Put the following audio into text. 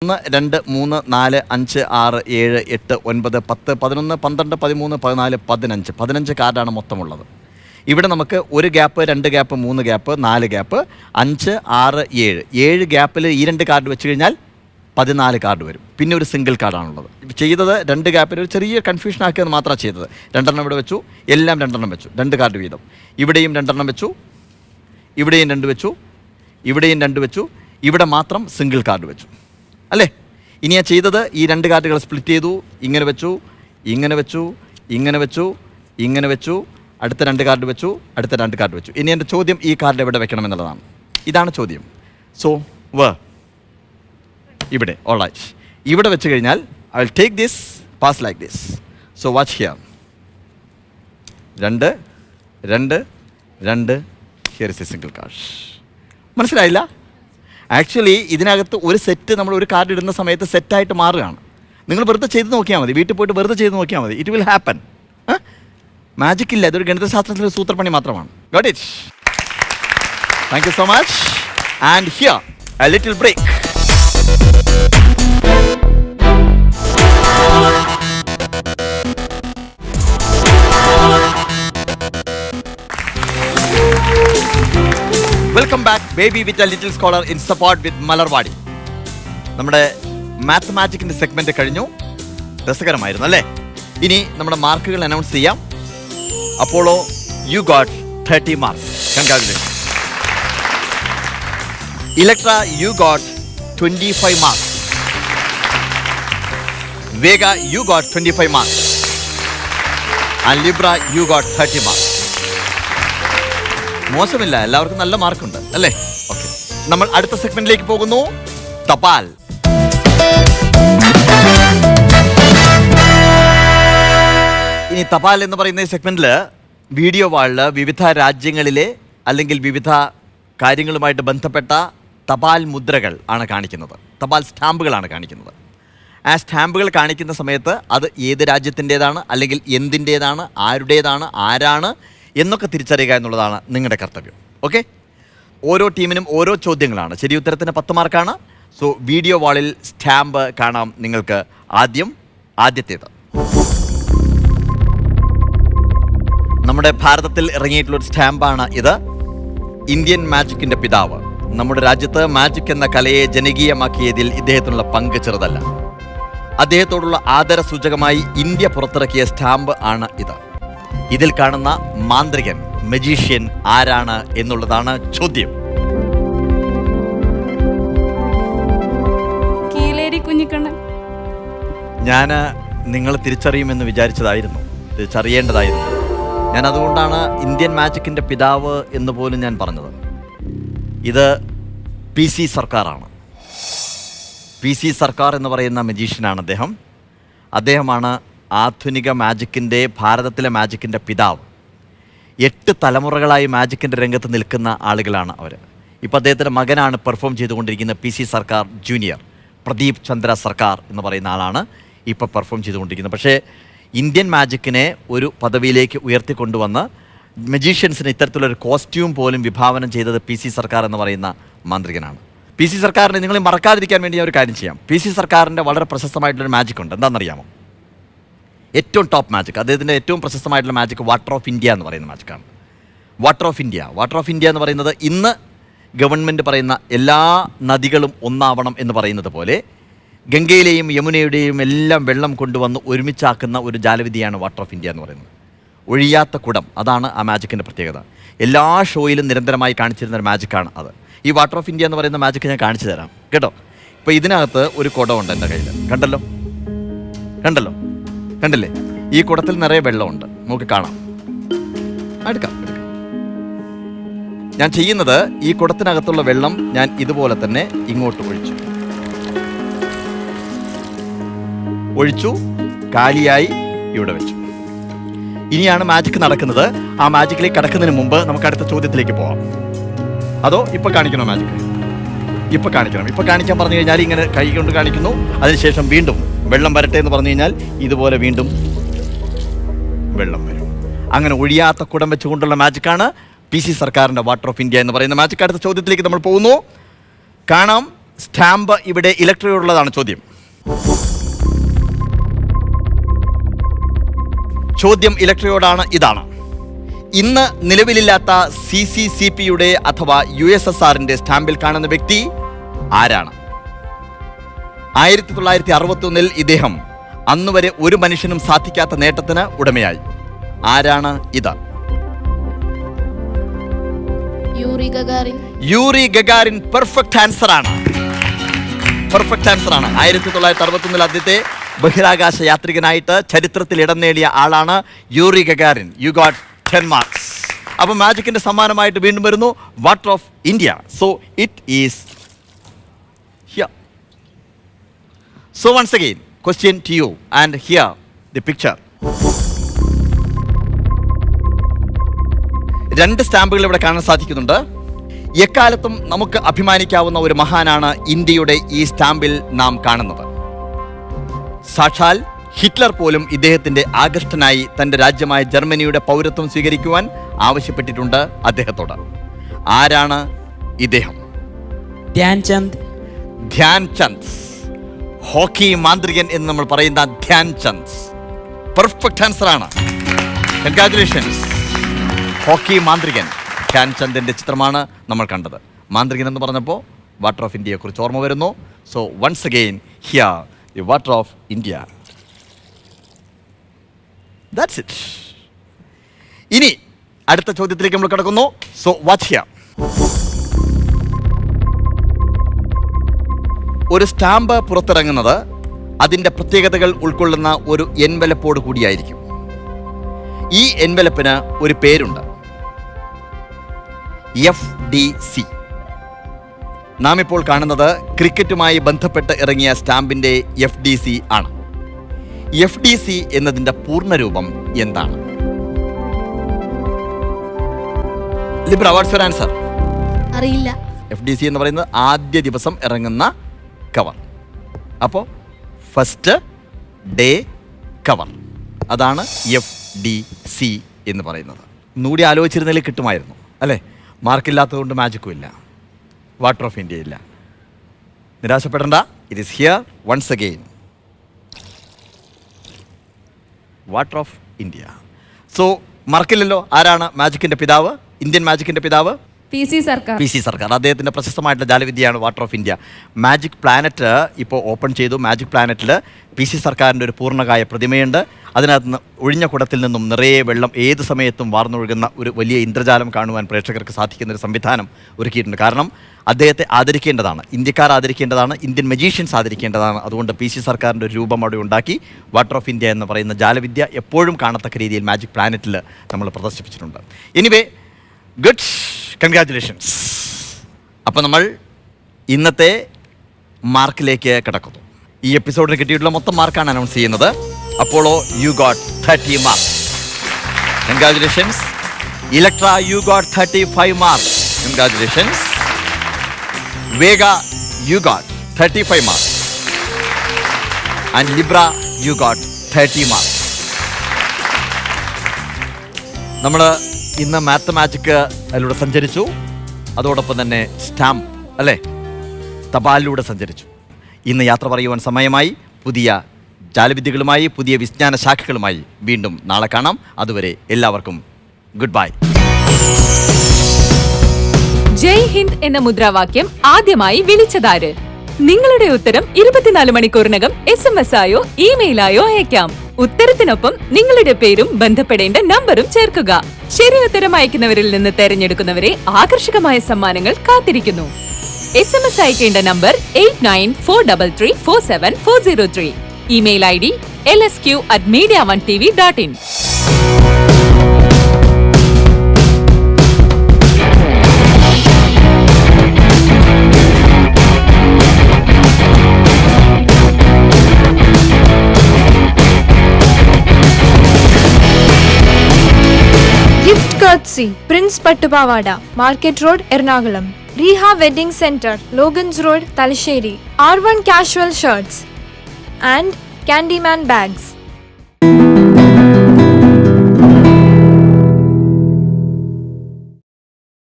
1 2 3 4 5 6 7 8 9 10 11 12 13 14 15 15 കാർഡാണ് മൊത്തമുള്ളത്. ഇവിടെ നമുക്ക് 1 ഗ്യാപ്പ് 2 ഗ്യാപ്പ് 3 ഗ്യാപ്പ് 4 ഗ്യാപ്പ് 5 6 7 7 ഗ്യാപ്പിൽ ഈ 2 കാർഡ് വെച്ച് കഴിഞ്ഞാൽ 14 കാർഡ് വരും. പിന്നെ ഒരു സിംഗിൾ കാർഡാണുള്ളത്. ചെയ്തത് 2 ഗ്യാപ്പിൽ ഒരു ചെറിയ കൺഫ്യൂഷൻ ആക്കിയത് മാത്രമാണ് ചെയ്തത്. 2 എണ്ണം ഇവിടെ വെച്ചു, എല്ലാം 2 എണ്ണം വെച്ചു, 2 കാർഡ് വീതം. ഇവിടെയും 2 എണ്ണം വെച്ചു, ഇവിടെയും 2 വെച്ചു, ഇവിടെയും 2 വെച്ചു, ഇവിടെ മാത്രം സിംഗിൾ കാർഡ് വെച്ചു അല്ലേ. ഇനി ഞാൻ ചെയ്തത് ഈ 2 കാർഡുകൾ സ്പ്ലിറ്റ് ചെയ്തു, ഇങ്ങനെ വെച്ചു, ഇങ്ങനെ വെച്ചു, ഇങ്ങനെ വെച്ചു, ഇങ്ങനെ വെച്ചു, അടുത്ത 2 കാർഡ് വെച്ചു, അടുത്ത 2 കാർഡ് വെച്ചു. ഇനി എൻ്റെ ചോദ്യം ഈ കാർഡ് എവിടെ വെക്കണം എന്നുള്ളതാണ്. ഇതാണ് ചോദ്യം. സോ ഇവിടെ ഓൾ റൈറ്റ്, ഇവിടെ വെച്ച് കഴിഞ്ഞാൽ I will take this pass like this. So watch here 2 2 2 here is A single card. മനസ്സിലായില്ല? ആക്ച്വലി ഇതിനകത്ത് ഒരു സെറ്റ് നമ്മൾ ഒരു കാർഡ് ഇടുന്ന സമയത്ത് സെറ്റായിട്ട് മാറുകയാണ്. നിങ്ങൾ വെറുതെ ചെയ്ത് നോക്കിയാൽ മതി, വീട്ടിൽ പോയിട്ട് വെറുതെ ചെയ്ത് നോക്കിയാൽ മതി. It will happen. മാജിക് ഇല്ല, ഇതൊരു ഗണിതശാസ്ത്രത്തിലെ സൂത്രപ്പണി മാത്രമാണ്. Got it? Thank you so much. And here a little break. Welcome back baby with a little scholar in support with Malarvadi. നമ്മുടെ മാത്തമാറ്റിക്കിൻ്റെ സെഗ്മെൻറ്റ് കഴിഞ്ഞു. രസകരമായിരുന്നു അല്ലേ? ഇനി നമ്മുടെ മാർക്കുകൾ അനൗൺസ് ചെയ്യാം. Apollo, you got 30 marks. Congratulation. Electra, you got 25 marks. Vega, you got 25 marks. And Libra, you got 30 marks. മോശമില്ല, എല്ലാവർക്കും നല്ല മാർക്കുണ്ട് അല്ലേ? ഓക്കെ, നമ്മൾ അടുത്ത സെഗ്മെന്റിലേക്ക് പോകുന്നു. തപാൽ. ഇനി തപാൽ എന്ന് പറയുന്ന ഈ സെഗ്മെന്റിൽ വീഡിയോ വാളിൽ വിവിധ രാജ്യങ്ങളിലെ അല്ലെങ്കിൽ വിവിധ കാര്യങ്ങളുമായിട്ട് ബന്ധപ്പെട്ട തപാൽ മുദ്രകൾ ആണ് കാണിക്കുന്നത്, തപാൽ സ്റ്റാമ്പുകളാണ് കാണിക്കുന്നത്. ആ സ്റ്റാമ്പുകൾ കാണിക്കുന്ന സമയത്ത് അത് ഏത് രാജ്യത്തിൻ്റേതാണ് അല്ലെങ്കിൽ എന്തിൻ്റേതാണ്, ആരുടേതാണ്, ആരാണ് എന്നൊക്കെ തിരിച്ചറിയുക എന്നുള്ളതാണ് നിങ്ങളുടെ കർത്തവ്യം. ഓക്കെ, ഓരോ ടീമിനും ഓരോ ചോദ്യങ്ങളാണ്. ശരി ഉത്തരത്തിന് 10 മാർക്കാണ്. സോ വീഡിയോ വാളിൽ സ്റ്റാമ്പ് കാണാം നിങ്ങൾക്ക്. ആദ്യത്തേത് നമ്മുടെ ഭാരതത്തിൽ ഇറങ്ങിയിട്ടുള്ളൊരു സ്റ്റാമ്പാണ് ഇത്. ഇന്ത്യൻ മാജിക്കിൻ്റെ പിതാവ്. നമ്മുടെ രാജ്യത്ത് മാജിക് എന്ന കലയെ ജനകീയമാക്കിയതിൽ ഇദ്ദേഹത്തിനുള്ള പങ്ക് ചെറുതല്ല. അദ്ദേഹത്തോടുള്ള ആദര സൂചകമായി ഇന്ത്യ പുറത്തിറക്കിയ സ്റ്റാമ്പ് ആണ് ഇത്. ഇതിൽ കാണുന്ന മാന്ത്രികൻ, മജീഷ്യൻ ആരാണ് എന്നുള്ളതാണ് ചോദ്യം. ഞാൻ നിങ്ങൾ തിരിച്ചറിയുമെന്ന് വിചാരിച്ചതായിരുന്നു, തിരിച്ചറിയേണ്ടതായിരുന്നു. ഞാൻ അതുകൊണ്ടാണ് ഇന്ത്യൻ മാജിക്കിൻ്റെ പിതാവ് എന്ന് പോലും ഞാൻ പറഞ്ഞത്. ഇത് PC സർക്കാരാണ്. PC സർക്കാർ എന്ന് പറയുന്ന മജീഷ്യനാണ് അദ്ദേഹം. അദ്ദേഹമാണ് ആധുനിക മാജിക്കിൻ്റെ, ഭാരതത്തിലെ മാജിക്കിൻ്റെ പിതാവ്. 8 തലമുറകളായി മാജിക്കിൻ്റെ രംഗത്ത് നിൽക്കുന്ന ആളുകളാണ് അവർ. ഇപ്പോൾ അദ്ദേഹത്തിൻ്റെ മകനാണ് പെർഫോം ചെയ്തുകൊണ്ടിരിക്കുന്ന PC സർക്കാർ ജൂനിയർ. പ്രദീപ് ചന്ദ്ര സർക്കാർ എന്ന് പറയുന്ന ആളാണ് ഇപ്പോൾ പെർഫോം ചെയ്തുകൊണ്ടിരിക്കുന്നത്. പക്ഷേ ഇന്ത്യൻ മാജിക്കിനെ ഒരു പദവിയിലേക്ക് ഉയർത്തിക്കൊണ്ടുവന്ന് മജീഷ്യൻസിന് ഇത്തരത്തിലുള്ളൊരു കോസ്റ്റ്യൂം പോലും വിഭാവനം ചെയ്തത് PC സർക്കാർ എന്ന് പറയുന്ന മാന്ത്രികനാണ്. PC സർക്കാരിനെ നിങ്ങൾ മറക്കാതിരിക്കാൻ വേണ്ടി ഞാൻ ഒരു കാര്യം ചെയ്യാം. PC സർക്കാരിൻ്റെ വളരെ പ്രശസ്തമായിട്ടുള്ളൊരു മാജിക് ഉണ്ട്. എന്താണെന്നറിയാമോ? ഏറ്റവും ടോപ്പ് മാജിക്, അദ്ദേഹത്തിൻ്റെ ഏറ്റവും പ്രശസ്തമായിട്ടുള്ള മാജിക് വാട്ടർ ഓഫ് ഇന്ത്യ എന്ന് പറയുന്ന മാജിക്കാണ്. വാട്ടർ ഓഫ് ഇന്ത്യ എന്ന് പറയുന്നത് ഇന്ന് ഗവൺമെൻറ് പറയുന്ന എല്ലാ നദികളും ഒന്നാവണം എന്ന് പറയുന്നത് പോലെ ഗംഗയിലെയും യമുനയുടെയും എല്ലാം വെള്ളം കൊണ്ടുവന്ന് ഒരുമിച്ചാക്കുന്ന ഒരു ജാലവിദ്യയാണ് വാട്ടർ ഓഫ് ഇന്ത്യ എന്ന് പറയുന്നത്. ഒഴിയാത്ത കുടം, അതാണ് ആ മാജിക്കിൻ്റെ പ്രത്യേകത. എല്ലാ ഷോയിലും നിരന്തരമായി കാണിച്ചിരുന്ന ഒരു മാജിക്കാണ് അത്. ഈ വാട്ടർ ഓഫ് ഇന്ത്യ എന്ന് പറയുന്ന മാജിക്ക് ഞാൻ കാണിച്ചു തരാം കേട്ടോ. ഇപ്പോൾ ഇതിനകത്ത് ഒരു കുടമുണ്ട് എൻ്റെ കയ്യിൽ. കണ്ടില്ലേ? ഈ കുടത്തിൽ നിറയെ വെള്ളമുണ്ട്, നമുക്ക് കാണാം. എടുക്കാം. ഞാൻ ചെയ്യുന്നത് ഈ കുടത്തിനകത്തുള്ള വെള്ളം ഞാൻ ഇതുപോലെ തന്നെ ഇങ്ങോട്ട് ഒഴിച്ചു, കാലിയായി ഇവിടെ വെച്ചു. ഇനിയാണ് മാജിക് നടക്കുന്നത്. ആ മാജിക്കിലേക്ക് കടക്കുന്നതിന് മുമ്പ് നമുക്ക് അടുത്ത ചോദ്യത്തിലേക്ക് പോവാം. അതോ ഇപ്പോൾ കാണിക്കണോ മാജിക്? ഇപ്പോൾ കാണിക്കാൻ പറഞ്ഞു കഴിഞ്ഞാൽ ഇങ്ങനെ കൈ കൊണ്ട് കാണിക്കുന്നു. അതിനുശേഷം വീണ്ടും വെള്ളം വരട്ടെ എന്ന് പറഞ്ഞു കഴിഞ്ഞാൽ ഇതുപോലെ വീണ്ടും വെള്ളം വരും. അങ്ങനെ ഒഴിയാത്ത കുടം വെച്ചുകൊണ്ടുള്ള മാജിക്കാണ് PC സർക്കാരിൻ്റെ വാട്ടർ ഓഫ് ഇന്ത്യ എന്ന് പറയുന്ന മാജിക്. അടുത്ത ചോദ്യത്തിലേക്ക് നമ്മൾ പോകുന്നു. കാണാം സ്റ്റാമ്പ് ഇവിടെ ഇലക്ട്രോയുള്ളതാണ് ചോദ്യം ഇലക്ട്രോയോടാണ്. ഇതാണ് ഇന്ന് നിലവിലില്ലാത്ത CCCPയുടെ അഥവാ USSRന്റെ സ്റ്റാമ്പിൽ കാണുന്ന വ്യക്തി ആരാണ്? 1961 ഇദ്ദേഹം അന്നുവരെ ഒരു മനുഷ്യനും സാധിക്കാത്ത നേട്ടത്തിന് ഉടമയായി. ആരാണ് ഇത്? Yuri Gagarin. പെർഫെക്റ്റ് ആൻസർ ആണ്. 1961 ആദ്യത്തെ ബഹിരാകാശ യാത്രികനായിട്ട് ചരിത്രത്തിൽ ഇടം നേടിയ ആളാണ് Yuri Gagarin. You got 10 marks. അപ്പോൾ മാജിക്കിന്റെ സമ്മാനമായിട്ട് വീണ്ടും വരുന്നു water of India. So it is here. So once again question to you and here the picture. 2 സ്റ്റാമ്പുകൾ ഇവിടെ കാണാൻ സാധിക്കുന്നുണ്ട്. എക്കാലത്തും നമുക്ക് അഭിമാനിക്കാവുന്ന ഒരു മഹാനാണ് ഇന്ത്യയുടെ ഈ സ്റ്റാമ്പിൽ നാം കാണുന്നത്. സാക്ഷാൽ ഹിറ്റ്ലർ പോലും ഇദ്ദേഹത്തിന്റെ ആകൃഷ്ടനായി തന്റെ രാജ്യമായ ജർമ്മനിയുടെ പൗരത്വം സ്വീകരിക്കുവാൻ ആവശ്യപ്പെട്ടിട്ടുണ്ട് അദ്ദേഹത്തോട്. ആരാണ് ഇദ്ദേഹം? ധ്യാൻ ചന്ദ്. ഹോക്കി മാന്ത്രികൻ എന്ന് നമ്മൾ പറയുന്ന ധ്യാൻ ചന്ദ്. പെർഫെക്റ്റ് ആൻസർ ആണ്. കൺഗ്രാറ്റുലേഷൻസ്. ഹോക്കി മാന്ത്രികൻ ധ്യാൻ ചന്ദിന്റെ ചിത്രമാണ് നമ്മൾ കണ്ടത്. മാന്ത്രികൻ എന്ന് പറഞ്ഞപ്പോൾ വാട്ടർ ഓഫ് ഇന്ത്യയെ കുറിച്ച് ഓർമ്മ വരുന്നു. So once again here the water of India. That's it. ഇനി അടുത്ത ചോദ്യത്തിലേക്ക് നമ്മൾ കിടക്കുന്നു. So watch here. ഒരു സ്റ്റാമ്പ് പുറത്തിറങ്ങുന്നത് അതിൻ്റെ പ്രത്യേകതകൾ ഉൾക്കൊള്ളുന്ന ഒരു എൻവലപ്പോട് കൂടിയായിരിക്കും. ഈ എൻവലപ്പിന് ഒരു പേരുണ്ട്, FDC. നാം ഇപ്പോൾ കാണുന്നത് ക്രിക്കറ്റുമായി ബന്ധപ്പെട്ട് ഇറങ്ങിയ സ്റ്റാമ്പിൻ്റെ FDC ആണ്. FDC എന്നതിൻ്റെ പൂർണ്ണരൂപം എന്താണ്? Libra, what's your answer? അറിയില്ല. FDC എന്ന് പറയുന്നത് ആദ്യ ദിവസം ഇറങ്ങുന്ന കവർ. അപ്പോൾ ഫസ്റ്റ് ഡേ കവർ, അതാണ് FDC എന്ന് പറയുന്നത്. നൂടി ആലോചിച്ചിരുന്നതിൽ കിട്ടുമായിരുന്നു അല്ലേ? മാർക്കില്ലാത്തതുകൊണ്ട് മാജിക്കും ഇല്ല, വാട്ടർ ഓഫ് ഇന്ത്യ ഇല്ല. നിരാശപ്പെടേണ്ട. It is here once again, water of India. So മറക്കില്ലല്ലോ, ആരാണ് മാജിക്കിൻ്റെ പിതാവ്, ഇന്ത്യൻ മാജിക്കിൻ്റെ പിതാവ്? PC സർക്കാർ. അദ്ദേഹത്തിൻ്റെ പ്രശസ്തമായിട്ടുള്ള ജാലവിദ്യയാണ് water of India. Magic planet ഇപ്പോൾ ഓപ്പൺ ചെയ്തു. മാജിക് പ്ലാനറ്റിൽ PC സർക്കാരിൻ്റെ ഒരു പൂർണ്ണകായ പ്രതിമയുണ്ട്. അതിനകത്ത് നിന്ന് ഒഴിഞ്ഞ കുടത്തിൽ നിന്നും നിറയെ വെള്ളം ഏത് സമയത്തും വാർന്നൊഴുകുന്ന ഒരു വലിയ ഇന്ദ്രജാലം കാണുവാൻ പ്രേക്ഷകർക്ക് സാധിക്കുന്ന ഒരു സംവിധാനം ഒരുക്കിയിട്ടുണ്ട്. കാരണം അദ്ദേഹത്തെ ആദരിക്കേണ്ടതാണ്, ഇന്ത്യക്കാർ ആദരിക്കേണ്ടതാണ്, ഇന്ത്യൻ മജീഷ്യൻസ് ആദരിക്കേണ്ടതാണ്. അതുകൊണ്ട് PC സർക്കാരിൻ്റെ ഒരു രൂപം അവിടെ ഉണ്ടാക്കി വാട്ടർ ഓഫ് ഇന്ത്യ എന്ന് പറയുന്ന ജാലവിദ്യ എപ്പോഴും കാണത്തക്ക രീതിയിൽ മാജിക് പ്ലാനറ്റിൽ നമ്മൾ പ്രദർശിപ്പിച്ചിട്ടുണ്ട്. Anyway, good, congratulations. അപ്പോൾ നമ്മൾ ഇന്നത്തെ മാർക്കിലേക്ക് കിടക്കുന്നു. ഈ എപ്പിസോഡിൽ കിട്ടിയിട്ടുള്ള മൊത്തം മാർക്കാണ് അനൗൺസ് ചെയ്യുന്നത്. Apollo, you got 30 marks. Congratulations. Electra, you got 35 marks. Congratulations. Vega, you got 35 marks. And Libra, you got 30 marks. നമ്മൾ ഇന്ന് മാത്തമാറ്റിക് അതിലൂടെ സഞ്ചരിച്ചു. അതോടൊപ്പം തന്നെ സ്റ്റാമ്പ് അല്ലേ, തപാലിലൂടെ സഞ്ചരിച്ചു. ഇന്ന് യാത്ര പറയുവാൻ സമയമായി. പുതിയ ജാലവിദ്യകളുമായി, പുതിയ വിജ്ഞാന ശാഖകളുമായി വീണ്ടും നാളെ കാണാം. അതുവരെ എല്ലാവർക്കും ഗുഡ് ബൈ. ജയ് ഹിന്ദ് എന്ന മുദ്രാവാക്യം ആദ്യമായി വിളിച്ചതാര്? നിങ്ങളുടെ ഉത്തരം 24 മണിക്കൂറിനകം SMS ആയോ ഇമെയിലായോ അയക്കാം. ഉത്തരത്തിനൊപ്പം നിങ്ങളുടെ പേരും ബന്ധപ്പെടേണ്ട നമ്പറും ചേർക്കുക. ശരി ഉത്തരം അയക്കുന്നവരിൽ നിന്ന് തെരഞ്ഞെടുക്കുന്നവരെ ആകർഷകമായ സമ്മാനങ്ങൾ കാത്തിരിക്കുന്നു. SMS അയക്കേണ്ട number 8943347403. Email ID lsq@mediaonetv.in. Gift courtesy Prince Pattupavada, Market Road, Ernakulam. Reha Wedding Center, Logans Road, Talasheri. R1 Casual Shirts and Candyman Bags.